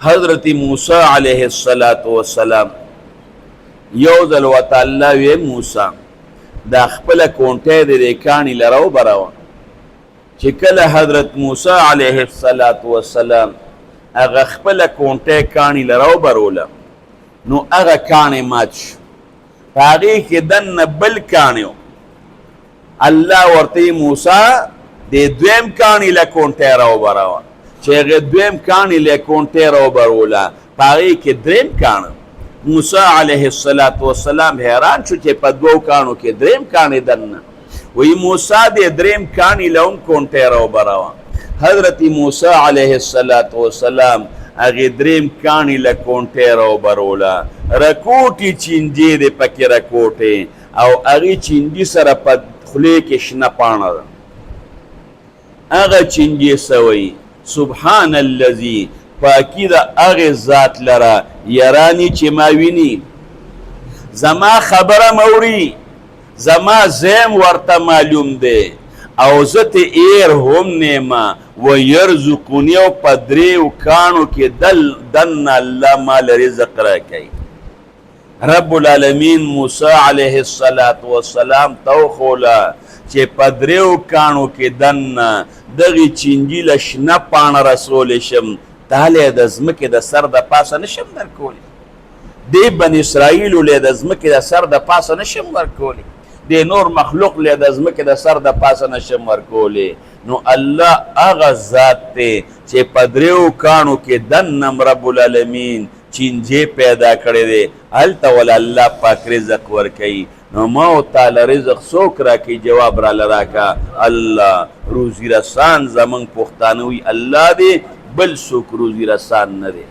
حضرت موسی علیه السلام یو ځل ورته الله وی موسی دا خپله کونټۍ د دې کاڼي له راوبروه. چې کله حضرت موسی علیه السلام هغه خپله کونټۍ کاڼي له راوبروله نو هغه کاڼی مات شو. په هغې کې دننه بل کاڼی و. الله ورته موسی د دویم کاڼي له کونټۍ راوبروه. چې هغې دویم کاڼي له کونټۍ راوبروله په هغې کې دریم کاڼه. موسی علیه السلام حیران شو چې په دوو کاڼو کې دریم کاڼی دننه. وی موسی د دریم کاڼي له هم کونټۍ راوبروه. حضرت موسی علیه السلام هغې دریم کاڼي له کونټۍ راوبروله. رکوټې چینجې دې پکې رکوټې او هغې چینجي سره په خولې کې شنه پاڼه ده. هغه چینجې څه وایي سبحان الذي پاکی د هغې ذات لره یرانی چې ما ویني زما خبره موري زما زیم ورته معلوم دی او زه ته ایر هم نیمه و یرزقونی او په دریو کاڼو کې دننه الله مال رزق راکوي. رب العالمین موسی علیه السلام ته وښوله چې په دریو کاڼو کې دننه دغې چینجي له شنه پاڼه رسولی شم تالی د ځمکې د سر د پاسه نشم درکولی. دې بن اسرائیلو لی د ځمکې د سر د پاسه نشم ورکولی. دې نور مخلوق لی د ځمکې د سر د پاسه نشم ورکولی. نو الله هغه ذات دی چې په دریو کاڼو کې دنم رب العالمین چینجې پیدا کړی دی. هلته وله الله پاک رزق ورکوي. نو ما و تعالی رزق څوک راکوي جواب راله راکه الله. روزي رسان زمونږ پښتانه وي الله دی بل څوک روزي رسان نه دی.